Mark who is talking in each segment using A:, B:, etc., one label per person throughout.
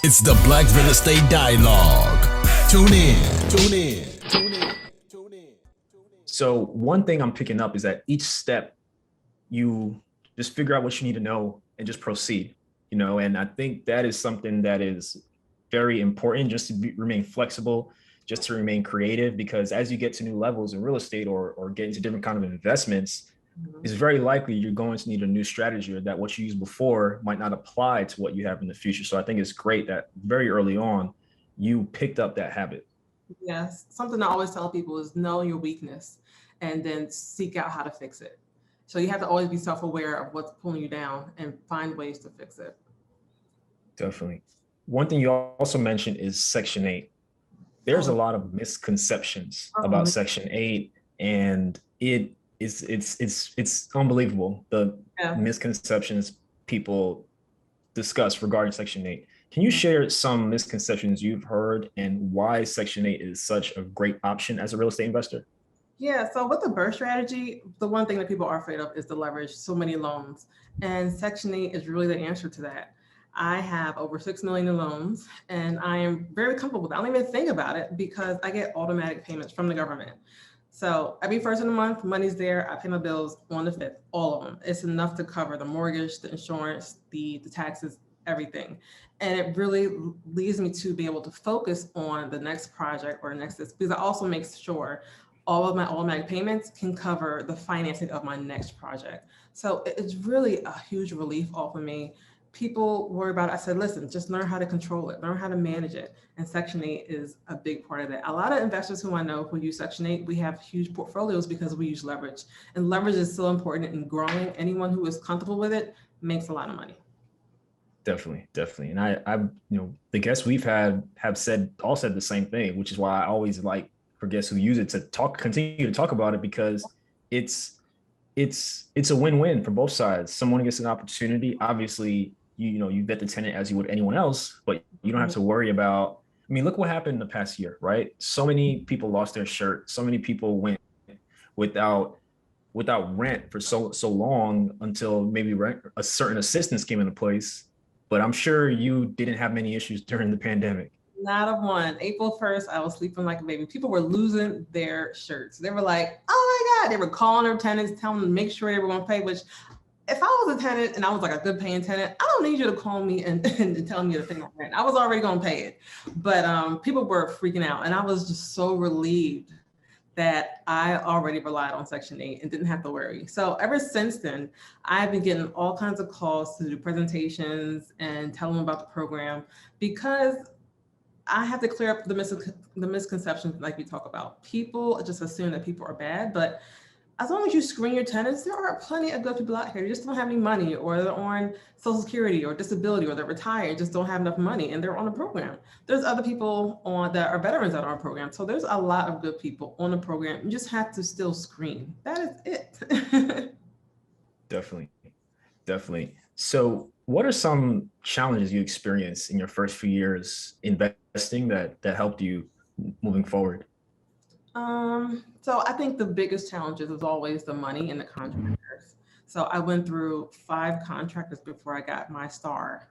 A: It's the Black Real Estate Dialogue. Tune in, tune in, tune in, tune in.
B: So one thing I'm picking up is that each step you just figure out what you need to know and just proceed, and I think that is something that is very important just to remain flexible, just to remain creative, because as you get to new levels in real estate or get into different kind of investments, it's very likely you're going to need a new strategy or that what you used before might not apply to what you have in the future. So I think it's great that very early on you picked up that habit.
C: Yes, something I always tell people is know your weakness and then seek out how to fix it. So you have to always be self-aware of what's pulling you down and find ways to fix it.
B: Definitely. One thing you also mentioned is Section 8. There's a lot of misconceptions about Section 8, and it's unbelievable the misconceptions people discuss regarding Section 8. Can you share some misconceptions you've heard and why Section 8 is such a great option as a real estate investor?
C: Yeah, so with the BRRRR strategy, the one thing that people are afraid of is the leverage, so many loans. And Section 8 is really the answer to that. I have over 6 million in loans and I am very comfortable with it. I don't even think about it because I get automatic payments from the government. So every first of the month, money's there. I pay my bills on the 5th, all of them. It's enough to cover the mortgage, the insurance, the taxes, everything. And it really leads me to be able to focus on the next project or next, because it also makes sure all of my automatic payments can cover the financing of my next project. So it's really a huge relief off of me. People worry about it. I said, listen, just learn how to control it, learn how to manage it. And Section 8 is a big part of it. A lot of investors who I know who use Section 8, we have huge portfolios because we use leverage. And leverage is so important in growing. Anyone who is comfortable with it makes a lot of money.
B: Definitely, definitely. And I the guests we've had have all said the same thing, which is why I always like for guests who use it to continue to talk about it, because it's a win-win for both sides. Someone gets an opportunity. Obviously, you vet the tenant as you would anyone else, but you don't have to worry about. I mean, look what happened in the past year, right? So many people lost their shirt. So many people went without rent for so long until maybe a certain assistance came into place. But I'm sure you didn't have many issues during the pandemic.
C: Not a one. April 1st, I was sleeping like a baby. People were losing their shirts. They were like, oh my God. They were calling their tenants, telling them to make sure they were going to pay, which if I was a tenant and I was like a good paying tenant, I don't need you to call me and tell me to pay my rent. I was already going to pay it. But people were freaking out. And I was just so relieved that I already relied on Section 8 and didn't have to worry. So ever since then, I've been getting all kinds of calls to do presentations and tell them about the program, because I have to clear up the misconceptions like we talk about. People just assume that people are bad, but as long as you screen your tenants, there are plenty of good people out here who just don't have any money, or they're on Social Security or disability, or they're retired, just don't have enough money and they're on a program. There's other people that are veterans that are on a program. So there's a lot of good people on the program. You just have to still screen. That is it.
B: Definitely. Definitely. So what are some challenges you experienced in your first few years investing that helped you moving forward?
C: So I think the biggest challenges is always the money and the contractors. So I went through 5 contractors before I got my star.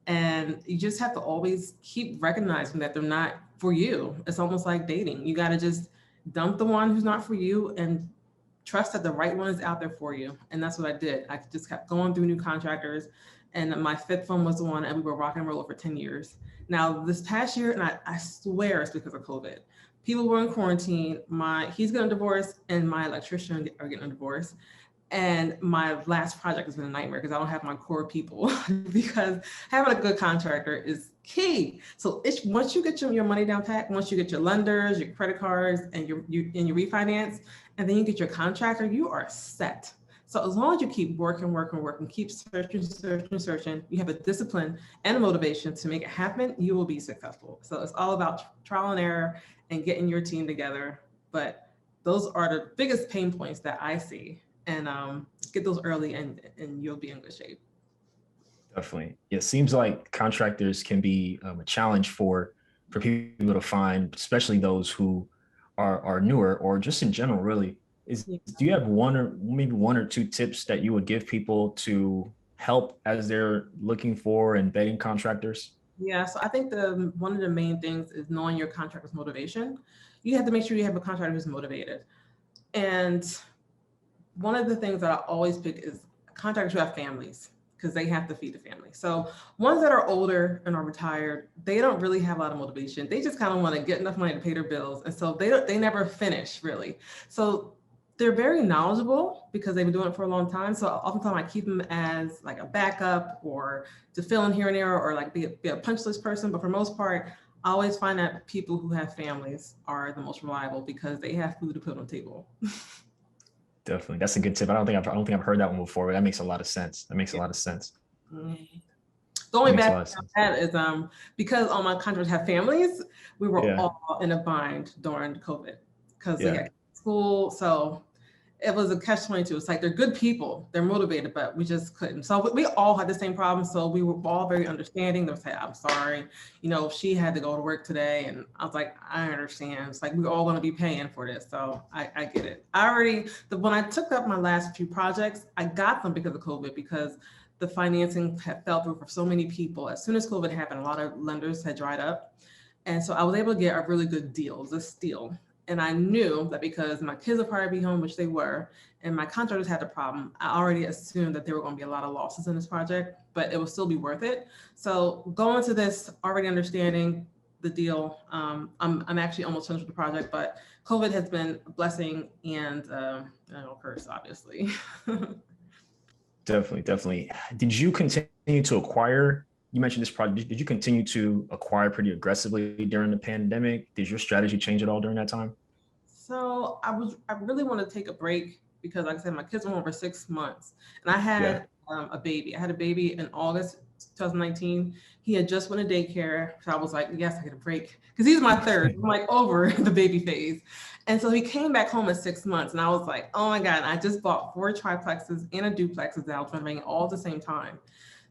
C: And you just have to always keep recognizing that they're not for you. It's almost like dating. You got to just dump the one who's not for you and trust that the right one is out there for you. And that's what I did. I just kept going through new contractors. And my 5th one was the one, and we were rock and roll for 10 years. Now, this past year, and I swear it's because of COVID, people were in quarantine. He's getting a divorce and my electrician are getting a divorce. And my last project has been a nightmare because I don't have my core people because having a good contractor is key. So once you get your money down pat, once you get your lenders, your credit cards, and your refinance, and then you get your contractor, you are set. So as long as you keep working, keep searching, you have a discipline and a motivation to make it happen, you will be successful. So it's all about trial and error and getting your team together. But those are the biggest pain points that I see. And get those early and you'll be in good shape.
B: Definitely. It seems like contractors can be a challenge for people to find, especially those who are newer or just in general, really. Do you have one or two tips that you would give people to help as they're looking for and vetting contractors?
C: Yeah, so I think one of the main things is knowing your contractor's motivation. You have to make sure you have a contractor who's motivated. And one of the things that I always pick is contractors who have families because they have to feed the family. So ones that are older and are retired, they don't really have a lot of motivation. They just kind of want to get enough money to pay their bills. And so they never finish really. So they're very knowledgeable because they've been doing it for a long time. So oftentimes I keep them as like a backup or to fill in here and there or like be a punch list person. But for most part, I always find that people who have families are the most reliable because they have food to put on the table.
B: Definitely. That's a good tip. I don't think I've heard that one before, but that makes a lot of sense. That makes a lot of sense.
C: Mhm. The only
B: Makes a
C: bad
B: lot of
C: thing
B: sense.
C: about that is because all my contractors have families, we were
B: Yeah.
C: all in a bind during COVID because they
B: Yeah.
C: had school. So it was a catch-22. It's like they're good people, they're motivated, but we just couldn't. So we all had the same problem. So we were all very understanding. They would say, I'm sorry, she had to go to work today. And I was like, I understand. It's like we're all going to be paying for this. So I get it. When I took up my last few projects, I got them because of COVID, because the financing had fell through for so many people. As soon as COVID happened, a lot of lenders had dried up. And so I was able to get a really good deal, it was a steal. And I knew that because my kids would probably be home, which they were, and my contractors had the problem, I already assumed that there were going to be a lot of losses in this project, but it would still be worth it. So going to this already understanding the deal, I'm actually almost finished with the project, but COVID has been a blessing and a curse, obviously.
B: Definitely. Did you continue to acquire? You mentioned this project. Did you continue to acquire pretty aggressively during the pandemic? Did your strategy change at all during that time?
C: So I really want to take a break because, like I said, my kids were home for 6 months, and I
B: Yeah.
C: had a baby. I had a baby in August 2019. He had just went to daycare, so I was like, yes, I get a break because he's my third. I'm like over the baby phase, and so he came back home at 6 months, and I was like, oh my god! I just bought 4 triplexes and a duplexes that I was renovating all at the same time.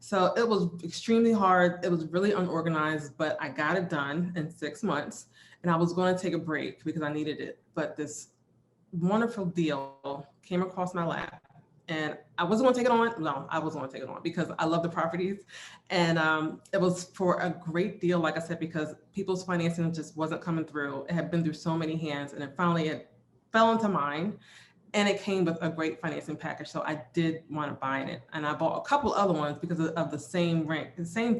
C: So it was extremely hard. It was really unorganized, but I got it done in 6 months. And I was going to take a break because I needed it. But this wonderful deal came across my lap. And I wasn't going to take it on. No, I wasn't going to take it on because I love the properties. And it was for a great deal, like I said, because people's financing just wasn't coming through. It had been through so many hands. And then finally it fell into mine. And it came with a great financing package. So I did want to buy it. And I bought a couple other ones because of the same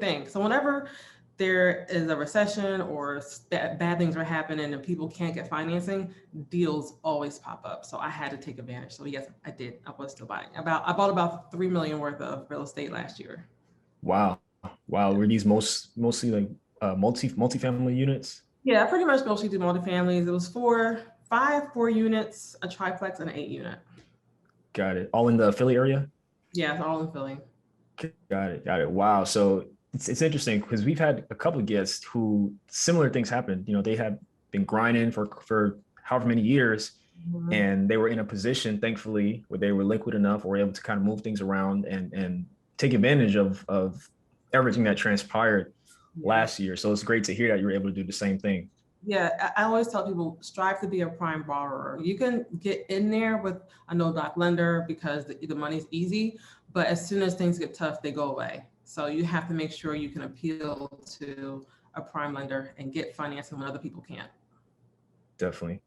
C: thing. So whenever there is a recession or bad things are happening and people can't get financing, deals always pop up. So I had to take advantage. So yes, I did. I was still buying. I bought about $3 million worth of real estate last year.
B: Wow. Were these mostly like multifamily units?
C: Yeah, I pretty much mostly do multifamilies. It was 4 units, a triplex, and an 8 unit.
B: Got it. All in the Philly area?
C: Yeah, it's all in Philly.
B: Got it. Wow. So it's interesting because we've had a couple of guests who similar things happened. They have been grinding for however many years,
C: Mhm.
B: and they were in a position, thankfully, where they were liquid enough or were able to kind of move things around and take advantage of everything that transpired last year. So it's great to hear that you were able to do the same thing.
C: Yeah, I always tell people strive to be a prime borrower. You can get in there with a no-doc lender because the money's easy, but as soon as things get tough, they go away. So you have to make sure you can appeal to a prime lender and get financing when other people can't.
B: Definitely.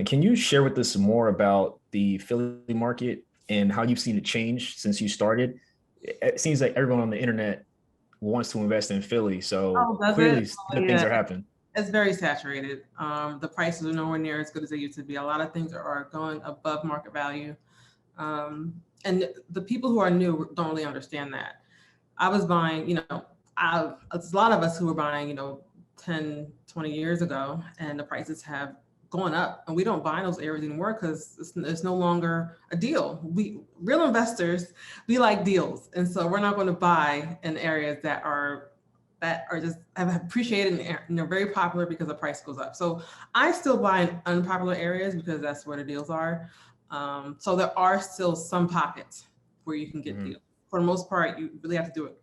B: Can you share with us more about the Philly market and how you've seen it change since you started? It seems like everyone on the internet wants to invest in Philly, so
C: does
B: clearly
C: it?
B: good things are happening.
C: It's very saturated. The prices are nowhere near as good as they used to be. A lot of things are going above market value. And the people who are new don't really understand that. I was buying, there's a lot of us who were buying, 10, 20 years ago, and the prices have gone up. And we don't buy in those areas anymore because it's no longer a deal. We real investors, we like deals. And so we're not going to buy in areas that are just have appreciated and they're very popular because the price goes up. So I still buy in unpopular areas because that's where the deals are. So there are still some pockets where you can get deals. For the most part, you really have to do it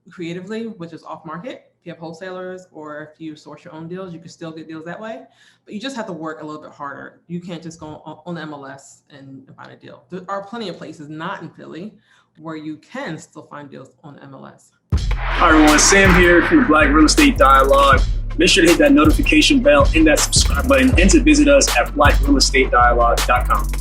C: creatively, which is off market. If you have wholesalers or if you source your own deals, you can still get deals that way. But you just have to work a little bit harder. You can't just go on the MLS and find a deal. There are plenty of places not in Philly where you can still find deals on the MLS.
D: Hi everyone, Sam here from the Black Real Estate Dialogue. Make sure to hit that notification bell and that subscribe button and to visit us at blackrealestatedialogue.com.